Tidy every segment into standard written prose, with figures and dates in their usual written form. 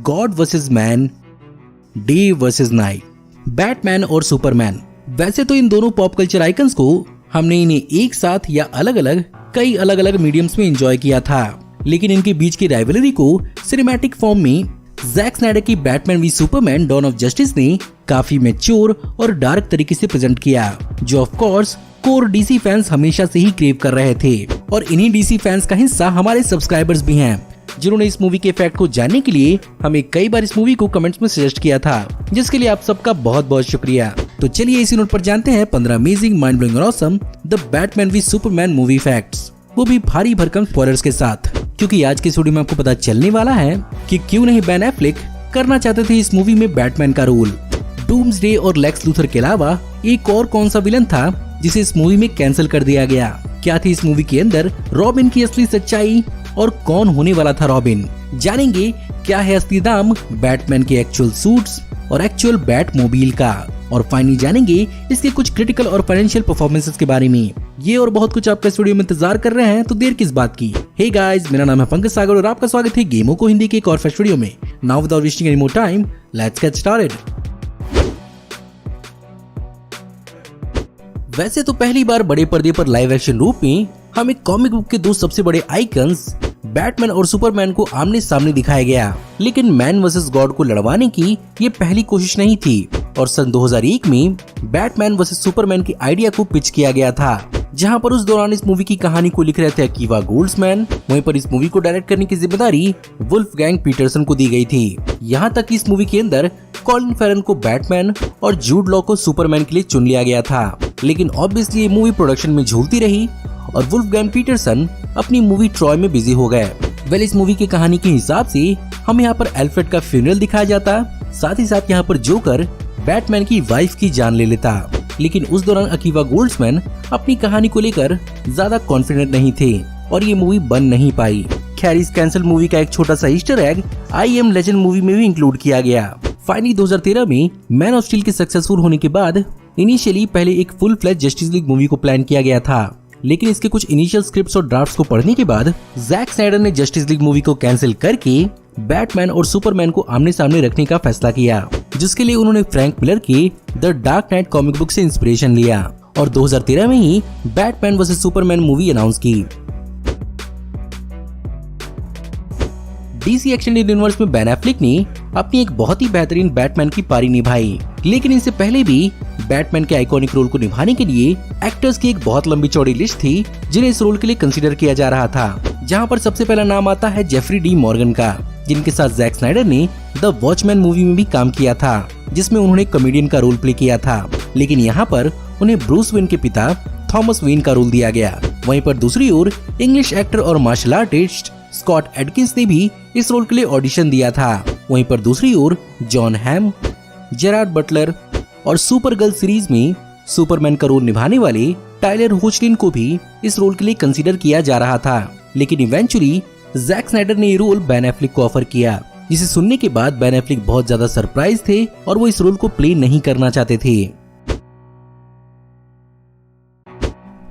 God versus man, day versus night, Batman और Superman. वैसे तो इन दोनों पॉप कल्चर आइकन्स को हमने इन्हें एक साथ या अलग अलग कई अलग अलग मीडियम्स में एंजॉय किया था, लेकिन इनके बीच की राइवलरी को सिनेमैटिक फॉर्म में जैक स्नाइडर की Batman v Superman Dawn of Justice ने काफी मैच्योर और डार्क तरीके से प्रेजेंट किया, जो of course core DC fans हमेशा से ही क्रेव कर रहे थे। और इन्हीं डीसी फैंस का हिस्सा हमारे सब्सक्राइबर्स भी हैं, जिन्होंने इस मूवी के फैक्ट को जानने के लिए हमें कई बार इस मूवी को कमेंट्स में सजेस्ट किया था, जिसके लिए आप सबका बहुत बहुत शुक्रिया। तो चलिए इसी नोट पर जानते हैं 15 अमेजिंग, माइंड ब्लोइंग और awesome the Batman v Superman movie facts, वो भी भारी भरकम स्पॉयलर्स के साथ, क्योंकि आज के वीडियो में आपको पता चलने वाला है कि क्यों नहीं बेन एफ्लेक करना चाहते थे इस मूवी में बैटमैन का रोल। डूम्सडे और लेक्स लूथर के अलावा एक और कौन सा विलन था जिसे इस मूवी में कैंसिल कर दिया गया? क्या थी इस मूवी के अंदर रॉबिन की असली सच्चाई और कौन होने वाला था रॉबिन? जानेंगे क्या है असली दाम बैटमैन के एक्चुअल सूट्स और एक्चुअल बैट मोबाइल का, और फाइनली जानेंगे इसके कुछ क्रिटिकल और फाइनेंशियल परफॉर्मेंसेस के बारे में। ये और बहुत कुछ आपका इस वीडियो में इंतजार कर रहे हैं, तो देर किस बात की। हे गाइस, मेरा नाम है पंकज सागर और आपका स्वागत है गेमों को हिंदी के एक और फ्रेश वीडियो में। Now without wasting any more time, let's get started. वैसे तो पहली बार बड़े पर्दे पर लाइव एक्शन रूप में हमें कॉमिक बुक के दो सबसे बड़े आइकन्स बैटमैन और सुपरमैन को आमने सामने दिखाया गया, लेकिन मैन वर्सेस गॉड को लड़वाने की ये पहली कोशिश नहीं थी। और सन 2001 में बैटमैन वर्सेस सुपरमैन की आइडिया को पिच किया गया था, जहां पर उस दौरान इस मूवी की कहानी को लिख रहे थे अकीवा गोल्ड्समैन। वहीं पर इस मूवी को डायरेक्ट करने की जिम्मेदारी वुल्फगैंग पीटरसन को दी गई थी। यहाँ तक कि इस मूवी के अंदर कॉलिन फेरन को बैटमैन और जूड लॉ को सुपरमैन के लिए चुन लिया गया था, लेकिन ऑब्वियसली ये मूवी प्रोडक्शन में झूलती रही और वुल्फगैंग पीटरसन अपनी मूवी ट्रॉय में बिजी हो गए। वेल, इस मूवी की कहानी के हिसाब से हमें यहाँ पर एल्फ्रेड का फ्यूनरल दिखाया जाता, साथ ही साथ यहाँ पर जोकर बैटमैन की वाइफ की जान ले लेता, लेकिन उस दौरान अकीवा गोल्ड्समैन अपनी कहानी को लेकर ज्यादा कॉन्फिडेंट नहीं थे और ये मूवी बन नहीं पाई। खैर, इस कैंसिल मूवी का एक छोटा सा Easter egg I Am Legend movie में भी इंक्लूड किया गया। फाइनली 2013 में मैन ऑफ स्टील के सक्सेसफुल होने के बाद इनिशियली पहले एक full fledge Justice League movie को प्लान किया गया था, लेकिन इसके कुछ इनिशियल स्क्रिप्ट्स और ड्राफ्ट्स को पढ़ने के बाद जैक स्नाइडर ने जस्टिस लीग मूवी को कैंसिल करके बैटमैन और सुपरमैन को आमने सामने रखने का फैसला किया, जिसके लिए उन्होंने फ्रैंक मिलर की the Dark Knight comic book से इंस्पिरेशन लिया और 2013 में ही Batman versus Superman movie announce की। डीसी एक्सटेंडेड यूनिवर्स में बेन एफ्लेक ने अपनी एक बहुत ही बेहतरीन बैटमैन की पारी निभाई, लेकिन इससे पहले भी बैटमैन के आइकॉनिक रोल को निभाने के लिए एक्टर्स की एक बहुत लंबी चौड़ी लिस्ट थी जिन्हें इस रोल के लिए कंसीडर किया जा रहा था, जहां पर सबसे पहला नाम आता है जेफरी डी मॉर्गन का, जिनके साथ जैक स्नाइडर ने द वॉचमैन मूवी में भी काम किया था, जिसमें उन्होंने कॉमेडियन का रोल प्ले किया था, लेकिन यहाँ पर उन्हें ब्रूस वेन के पिता थॉमस वेन का रोल दिया गया। वहीं पर दूसरी ओर इंग्लिश एक्टर और मार्शल आर्टिस्ट स्कॉट एडकिंस ने भी इस रोल के लिए ऑडिशन दिया था। वहीं पर दूसरी ओर जॉन हैम, जेरार्ड बटलर और सुपर गर्ल सीरीज में सुपरमैन का रोल निभाने वाले टाइलर होचलिन को भी इस रोल के लिए कंसीडर किया जा रहा था, लेकिन इवेंचुअली जैक स्नाइडर ने ये रोल बेन एफ्लेक को ऑफर किया, जिसे सुनने के बाद बेन एफ्लेक बहुत ज्यादा सरप्राइज थे और वो इस रोल को प्ले नहीं करना चाहते थे।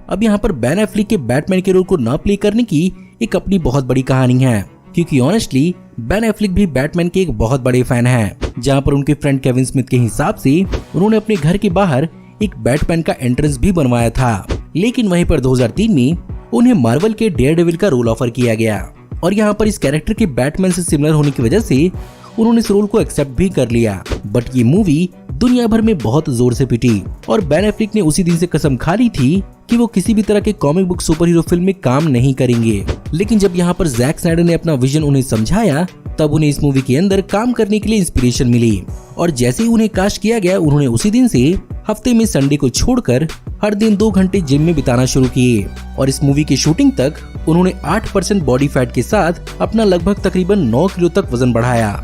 अब यहाँ पर बेन एफ्लेक के बैटमैन के रोल को न प्ले करने की एक अपनी बहुत बड़ी कहानी है, क्योंकि ऑनेस्टली बेन एफ्लेक भी बैटमैन के एक बहुत बड़े फैन हैं, जहाँ पर उनके फ्रेंड केविन स्मिथ के हिसाब से उन्होंने अपने घर के बाहर एक बैटमैन का एंट्रेंस भी बनवाया था, लेकिन वहीं पर 2003 में उन्हें मार्वल के डेयरडेविल का रोल ऑफर किया गया और यहाँ पर इस कैरेक्टर के बैटमैन से सिमिलर होने की वजह से उन्होंने इस रोल को एक्सेप्ट भी कर लिया। बट ये मूवी दुनिया भर में बहुत जोर से पिटी और बेन एफ्लेक ने उसी दिन से कसम खा ली थी कि वो किसी भी तरह के comic book super hero film में काम नहीं करेंगे। लेकिन जब यहाँ पर जैक स्नाइडर ने अपना विजन उन्हें समझाया, तब उन्हें इस मूवी के अंदर काम करने के लिए इंस्पिरेशन मिली और जैसे ही उन्हें कास्ट किया गया, उन्होंने उसी दिन से हफ्ते में संडे को छोड़कर हर दिन 2 घंटे जिम में बिताना शुरू किए और इस मूवी की शूटिंग तक उन्होंने 8% बॉडी फैट के साथ अपना लगभग तकरीबन 9 किलो तक वजन बढ़ाया।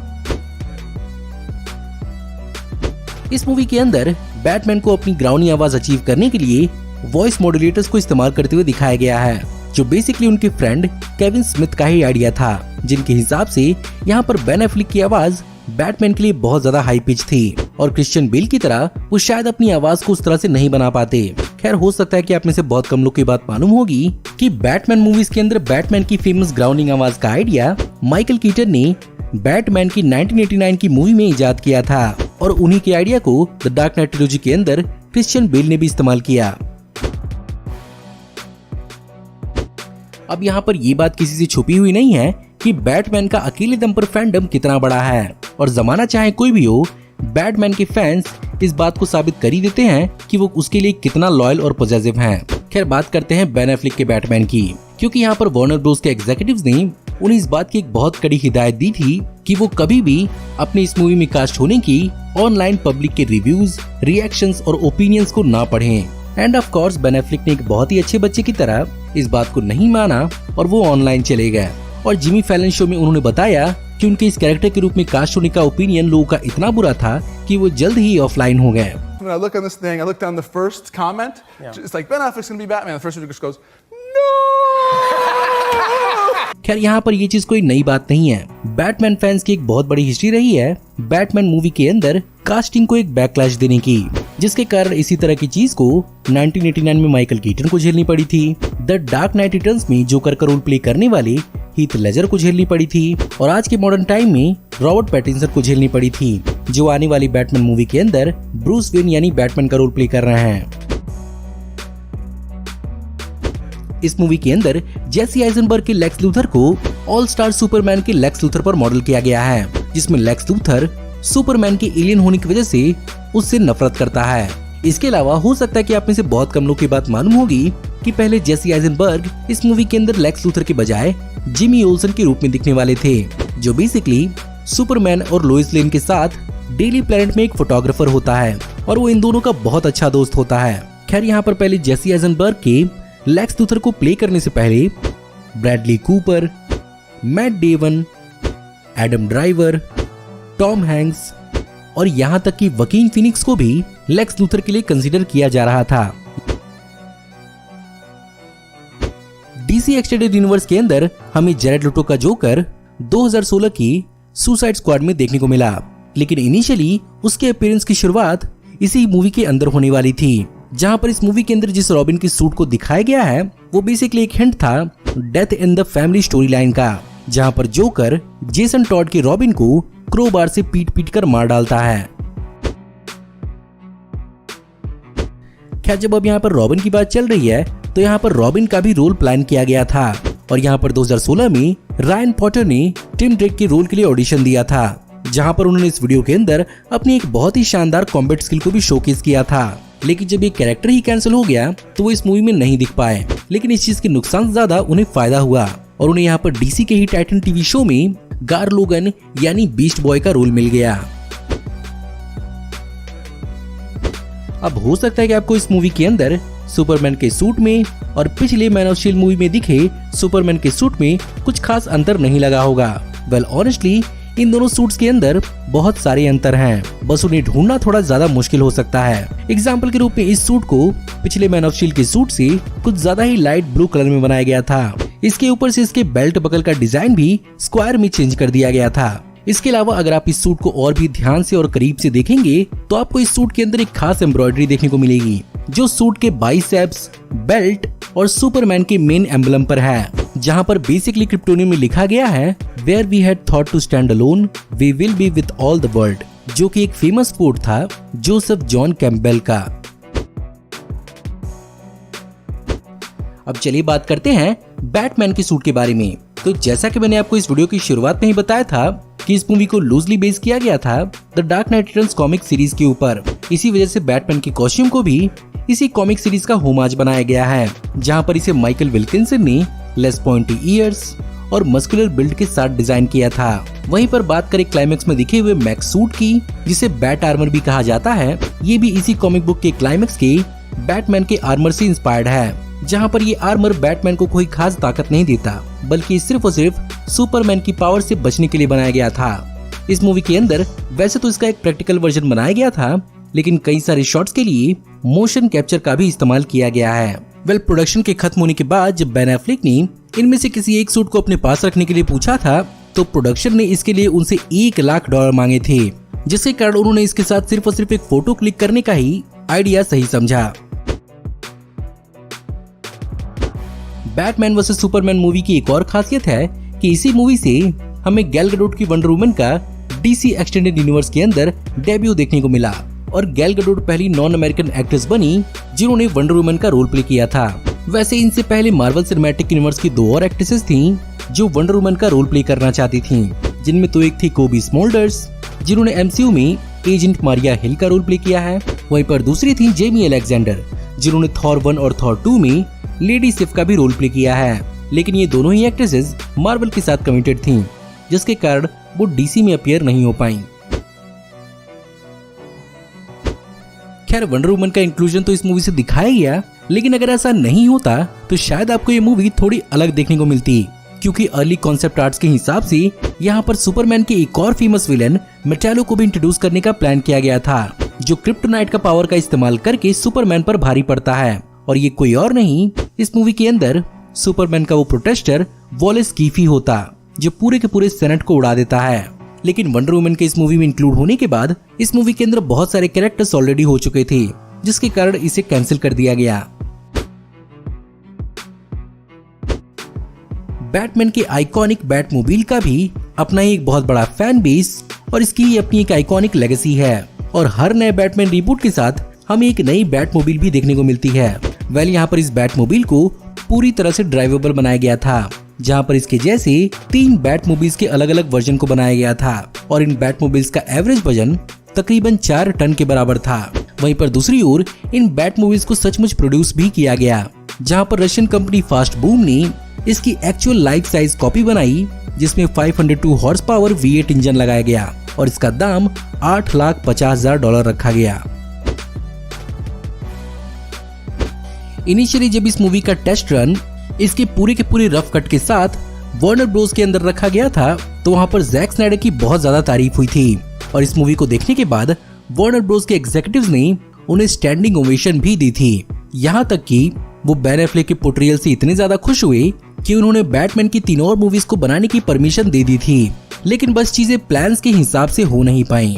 इस मूवी के अंदर बैटमैन को अपनी ग्राउंडी आवाज अचीव करने के लिए वॉइस मॉड्यूलेटर्स को इस्तेमाल करते हुए दिखाया गया है, जो बेसिकली उनके फ्रेंड केविन स्मिथ का ही आइडिया था, जिनके हिसाब से यहाँ पर बेन एफ्लेक की आवाज बैटमैन के लिए बहुत ज्यादा हाई पिच थी और क्रिश्चियन बेल की तरह वो शायद अपनी आवाज को उस तरह से नहीं बना पाते। खैर, हो सकता है कि आप में से बहुत कम लोग की बात मालूम होगी कि बैटमैन मूवीज के अंदर बैटमैन की फेमस ग्राउंडिंग आवाज का आइडिया माइकल कीटन ने बैटमैन की 1989 की मूवी में इजाद किया था और उन्हीं के आइडिया को द डार्क नाइट ट्रिलॉजी के अंदर क्रिश्चियन बेल ने भी इस्तेमाल किया। अब यहाँ पर ये बात किसी से छुपी हुई नहीं है कि बैटमैन का अकेले दम पर फैंडम कितना बड़ा है और जमाना चाहे कोई भी हो, बैटमैन के फैंस इस बात को साबित कर ही देते हैं कि वो उसके लिए कितना लॉयल और पॉजिटिव हैं। खैर बात करते हैं बेन एफ्लेक के बैटमैन की, क्योंकि यहाँ पर वार्नर ब्रोस के एग्जीक्यूटिव्स ने उन्हें इस बात की एक बहुत कड़ी हिदायत दी थी कि वो कभी भी अपने इस मूवी में कास्ट होने की ऑनलाइन पब्लिक के रिव्यूज, रिएक्शंस और ओपिनियंस को ना पढ़ें। End of course Ben Affleck ने एक बहुत ही अच्छे बच्चे की तरह इस बात को नहीं माना और वो ऑनलाइन चले गए और जिमी फैलन शो में उन्होंने बताया कि उनके इस कैरेक्टर के रूप में कास्ट होने का ओपिनियन लोगों का इतना बुरा था कि वो जल्द ही ऑफलाइन हो गए। When I look on this thing, I look down the first comment. Yeah. It's like Ben Affleck's going to be Batman. The first one just goes, no. खैर यहाँ पर ये चीज कोई नई बात नहीं है। बैटमैन फैंस की एक बहुत बड़ी हिस्ट्री रही है बैटमैन मूवी के अंदर कास्टिंग को एक बैकलैश देने की, जिसके कारण इसी तरह की चीज को 1989 में माइकल कीटन को झेलनी पड़ी थी। द डार्क नाइट रिटर्न्स में जोकर का रोल प्ले करने वाले हीथ लेजर को झेलनी पड़ी थी और आज के मॉडर्न टाइम में रॉबर्ट पैटिंसन को झेलनी पड़ी थी, जो आने वाली बैटमैन मूवी के अंदर ब्रूस वेन यानी बैटमैन का रोल प्ले कर रहे हैं। इस मूवी के अंदर जेसी आइजनबर्ग के लेक्स लूथर को ऑल स्टार सुपरमैन के लेक्स लूथर पर मॉडल किया गया है, जिसमें लेक्स लूथर सुपरमैन के एलियन होने की वजह से उससे नफरत करता है। इसके अलावा हो सकता है कि आप में से बहुत कम लोग की बात मालूम होगी कि पहले जेसी आइजनबर्ग इस मूवी के अंदर लेक्स लूथर के बजाय जिमी ओल्सन के रूप में दिखने वाले थे, जो बेसिकली सुपरमैन और लोइस लेन के साथ डेली प्लेनेट में एक फोटोग्राफर होता है और वो इन दोनों का बहुत अच्छा दोस्त होता है। खैर यहाँ पर पहले जेसी आइजनबर्ग के लेक्स लूथर को प्ले करने से पहले Bradley Cooper, Matt Damon, Adam Driver, Tom Hanks और यहाँ तक कि वकीन फिनिक्स को भी लेक्स लूथर के लिए कंसीडर किया जा रहा था। डीसी एक्सटेंडेड यूनिवर्स के अंदर हमें जेरेड लेटो का जोकर 2016 की सुसाइड स्क्वाड में देखने को मिला, लेकिन इनिशियली उसके अपीयरेंस की शुरुआत इसी मूवी के अंदर होने वाली थी, जहां पर इस मूवी के अंदर जिस रॉबिन की सूट को दिखाया गया है वो बेसिकली एक हिंट था death in the family story line का, जहां पर जोकर जेसन टॉड के रॉबिन को क्रोबार से पीट कर मार डालता है। खैर जब अब यहाँ पर रॉबिन की बात चल रही है तो यहाँ पर रॉबिन का भी रोल प्लान किया गया था और यहाँ पर 2016 में रायन पॉटर ने टिम ड्रेक के रोल के लिए ऑडिशन दिया था, जहाँ पर उन्होंने इस वीडियो के अंदर अपनी एक बहुत ही शानदार कॉम्बैट स्किल को भी शोकेस किया था। लेकिन जब ये कैरेक्टर ही कैंसिल हो गया तो वो इस मूवी में नहीं दिख पाए, लेकिन इस चीज के नुकसान से ज्यादा उन्हें फायदा हुआ और उन्हें यहाँ पर डीसी के ही टाइटन टीवी शो में गार लोगन यानी बीस्ट बॉय का रोल मिल गया। अब हो सकता है कि आपको इस मूवी के अंदर सुपरमैन के सूट में और पिछले मैन ऑफ शील्ड मूवी में दिखे सुपरमैन के सूट में कुछ खास अंतर नहीं लगा होगा। वेल ऑनेस्टली इन दोनों सूट्स के अंदर बहुत सारे अंतर हैं, बस उन्हें ढूंढना थोड़ा ज्यादा मुश्किल हो सकता है। एग्जाम्पल के रूप में इस सूट को पिछले मैन ऑफ शील्ड के सूट से कुछ ज्यादा ही लाइट ब्लू कलर में बनाया गया था। इसके ऊपर से इसके बेल्ट बकल का डिजाइन भी स्क्वायर में चेंज कर दिया गया था। इसके अलावा अगर आप इस सूट को और भी ध्यान से और करीब से देखेंगे तो आपको इस सूट के अंदर एक खास एम्ब्रॉयडरी देखने को मिलेगी, जो सूट के बाइसेप्स, बेल्ट और सुपरमैन के मेन एम्बलम पर है, जहां पर बेसिकली क्रिप्टोनियम में लिखा गया है where we had thought to stand alone we will be with all the world, जो कि एक फेमस कोट था जोसेफ जॉन कैम्पबेल का। अब चलिए बात करते हैं बैटमैन के सूट के बारे में। तो जैसा कि मैंने आपको इस वीडियो की शुरुआत में ही बताया था कि इस मूवी को लूजली बेस किया गया था the Dark night returns comic series के ऊपर, इसी वजह से बैटमैन के कॉस्ट्यूम को भी इसी कॉमिक सीरीज का होमाज बनाया गया है, जहां पर इसे माइकल विल्किंसन ने लेस पॉइंटी ईयर्स और मस्कुलर बिल्ड के साथ डिजाइन किया था। वहीं पर बात करें क्लाइमेक्स में दिखे हुए मैक्स सूट की, जिसे बैट आर्मर भी कहा जाता है, ये भी इसी कॉमिक बुक के क्लाइमेक्स के बैटमैन के आर्मर से इंस्पायर्ड है, जहां पर ये आर्मर बैटमैन को कोई खास ताकत नहीं देता, बल्कि सिर्फ और सिर्फ सुपरमैन की पावर से बचने के लिए बनाया गया था। इस मूवी के अंदर वैसे तो इसका एक प्रैक्टिकल वर्जन बनाया गया था, लेकिन कई सारे शॉट्स के लिए मोशन कैप्चर का भी इस्तेमाल किया गया है। वेल प्रोडक्शन के खत्म होने के बाद जब बेन एफ्लेक ने इनमें से किसी एक सूट को अपने पास रखने के लिए पूछा था, तो प्रोडक्शन ने इसके लिए उनसे $1 लाख मांगे थे, जिसके कारण उन्होंने इसके साथ सिर्फ और सिर्फ एक फोटो क्लिक करने का ही आइडिया सही समझा। बैटमैन वर्सेस सुपरमैन मूवी की एक और खासियत है कि इसी मूवी से हमें गैल गैडोट की वंडर वुमन का DC एक्सटेंडेड यूनिवर्स के अंदर डेब्यू देखने को मिला और गैल गैडोट पहली नॉन अमेरिकन एक्ट्रेस बनी जिन्होंने वंडर वुमन का रोल प्ले किया था। वैसे इनसे पहले मार्वल सिनेमैटिक यूनिवर्स की 2 और एक्ट्रेसेस थीं जो वंडर वुमन का रोल प्ले करना चाहती थीं, जिनमें तो एक थी कोबी स्मोल्डर्स जिन्होंने MCU में एजेंट मारिया हिल का रोल प्ले किया है, वहीं पर दूसरी थी जेमी अलेक्जेंडर जिन्होंने थॉर 1 और थॉर 2 में लेडी सिफ का भी रोल प्ले किया है। लेकिन ये दोनों ही एक्ट्रेसेस मार्वल के साथ कमिटेड थीं, जिसके कारण वो DC में अपीयर नहीं हो पाई। खैर वंडर वुमन का इंक्लूजन तो इस मूवी से दिखाया गया, लेकिन अगर ऐसा नहीं होता तो शायद आपको ये मूवी थोड़ी अलग देखने को मिलती, क्योंकि अर्ली कॉन्सेप्ट आर्ट्स के हिसाब से यहाँ पर सुपरमैन के एक और फेमस विलन मेटालो को भी इंट्रोड्यूस करने का प्लान किया गया था, जो क्रिप्टोनाइट का पावर का इस्तेमाल करके सुपरमैन पर भारी पड़ता है। और ये कोई और नहीं, इस मूवी के अंदर सुपरमैन का वो प्रोटेस्टर वॉलेस कीफी होता, जो पूरे के पूरे सेनेट को उड़ा देता है। लेकिन वंडर वुमन के इस मूवी में इंक्लूड होने के बाद इस मूवी के अंदर बहुत सारे कैरेक्टर्स ऑलरेडी हो चुके थे, जिसके कारण इसे कैंसिल कर दिया गया। बैटमैन के आइकॉनिक बैटमोबाइल का भी अपना ही एक बहुत बड़ा फैन बेस और इसकी अपनी एक आइकॉनिक लेगेसी है और हर नए बैटमैन रिबूट के साथ हमें एक नई बैटमोबाइल भी देखने को मिलती है। वेल यहाँ पर इस बैटमोबाइल को पूरी तरह से ड्राइवेबल बनाया गया था, जहाँ पर इसके जैसे 3 बैटमोबाइल्स के अलग अलग वर्जन को बनाया गया था और इन बैटमोबाइल्स का एवरेज वजन तकरीबन 4 टन के बराबर था। वहीं पर दूसरी ओर इन बैटमोबाइल्स को सचमुच प्रोड्यूस भी किया गया, जहाँ पर रशियन कंपनी फास्ट बूम ने इसकी एक्चुअल लाइफ साइज कॉपी बनाई, जिसमें 502 हॉर्स पावर V8 इंजन लगाया गया और इसका दाम $8,50,000 रखा गया। इनिशियली जब इस मूवी का टेस्ट रन इसके पूरे के पूरे रफ कट के साथ वार्नर ब्रोस के अंदर रखा गया था, तो वहां पर जैक स्नाइडर की बहुत ज्यादा तारीफ हुई थी और इस मूवी को देखने के बाद वार्नर ब्रोस के एग्जीक्यूटिव्स ने उन्हें स्टैंडिंग ओवेशन भी दी थी। यहाँ तक कि वो बेन एफ्लेक के पोर्ट्रियल से इतने ज्यादा खुश हुए कि उन्होंने बैटमैन की 3 और मूवीज को बनाने की परमिशन दे दी थी, लेकिन बस चीजें प्लान्स के हिसाब से हो नहीं पाई।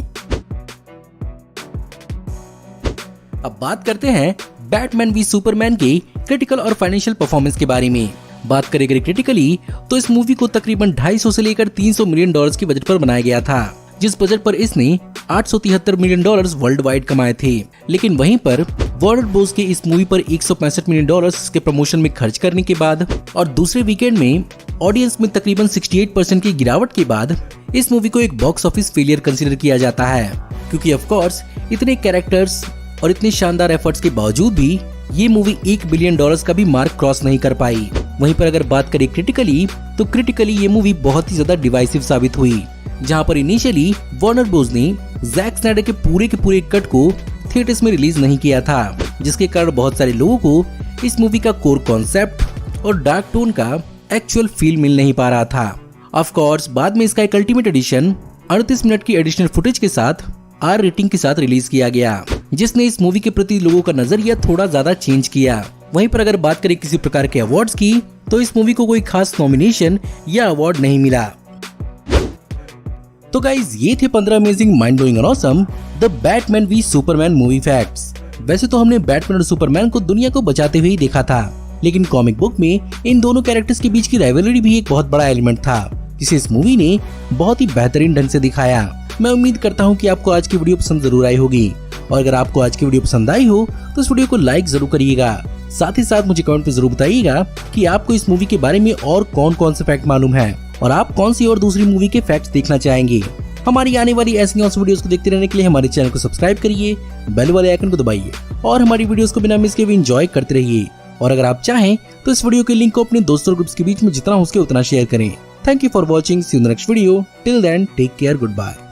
अब बात करते हैं बैटमैन वी सुपरमैन के क्रिटिकल और फाइनेंशियल परफॉर्मेंस के बारे में। बात करें क्रिटिकली तो इस मूवी को तकरीबन 250 से लेकर $300 मिलियन की बजट पर बनाया गया था, जिस बजट पर इसने $873 मिलियन वर्ल्ड वाइड कमाए थे। लेकिन वहीं पर वार्नर ब्रोस के इस मूवी पर $165 मिलियन के प्रमोशन में खर्च करने के बाद और दूसरे वीकेंड में ऑडियंस में तकरीबन 68% की गिरावट के बाद इस मूवी को एक बॉक्स ऑफिस फेलियर कंसीडर किया जाता है, क्योंकि ऑफ कोर्स इतने कैरेक्टर्स और इतने शानदार एफर्ट्स के बावजूद भी ये मूवी $1 बिलियन का भी मार्क क्रॉस नहीं कर पाई। वहीं पर अगर बात करें क्रिटिकली, तो क्रिटिकली ये मूवी बहुत ही ज्यादा डिवाइसिव साबित हुई, जहां पर इनिशियली वार्नर ब्रोस ने जैक स्नाइडर के पूरे कट को थिएटर्स में रिलीज नहीं किया था, जिसके कारण बहुत सारे लोगों को इस मूवी का कोर कॉन्सेप्ट और डार्क टोन का एक्चुअल फील मिल नहीं पा रहा था। ऑफ कोर्स बाद में इसका एक अल्टीमेट एडिशन 38 मिनट की एडिशनल फुटेज के साथ R रेटिंग के साथ रिलीज किया गया, जिसने इस मूवी के प्रति लोगों का नजरिया थोड़ा ज्यादा चेंज किया। वहीं पर अगर बात करें किसी प्रकार के अवार्ड्स की, तो इस मूवी को कोई खास नॉमिनेशन या अवार्ड नहीं मिला। तो गाइज ये थे 15 अमेजिंग माइंड ब्लोइंग और awesome the Batman v Superman movie facts. वैसे तो हमने बैटमैन और सुपरमैन को दुनिया को बचाते हुए ही देखा था, लेकिन कॉमिक बुक में इन दोनों कैरेक्टर्स के बीच की राइवलरी भी एक बहुत बड़ा एलिमेंट था, जिसे इस मूवी ने बहुत ही बेहतरीन ढंग से दिखाया। मैं उम्मीद करता हूँ कि आपको आज की वीडियो पसंद जरूर आई होगी, और अगर आपको आज की वीडियो पसंद आई हो तो इस वीडियो को लाइक जरूर करिएगा। साथ ही साथ मुझे कमेंट में जरूर बताइएगा कि आपको इस मूवी के बारे में और कौन कौन से फैक्ट मालूम है और आप कौन सी और दूसरी मूवी के फैक्ट्स देखना चाहेंगे। हमारी आने वाली ऐसी और वीडियोस को देखते रहने के लिए हमारे चैनल को सब्सक्राइब करिए, बेल वाले आइकन को दबाइए और हमारी वीडियोस को बिना मिस किए एंजॉय करते रहिए। और अगर आप चाहें तो इस वीडियो के लिंक को अपने दोस्तों और ग्रुप्स के बीच में जितना हो सके उतना शेयर करें। Thank you for watching, see you in the next video. Till then take care, good bye.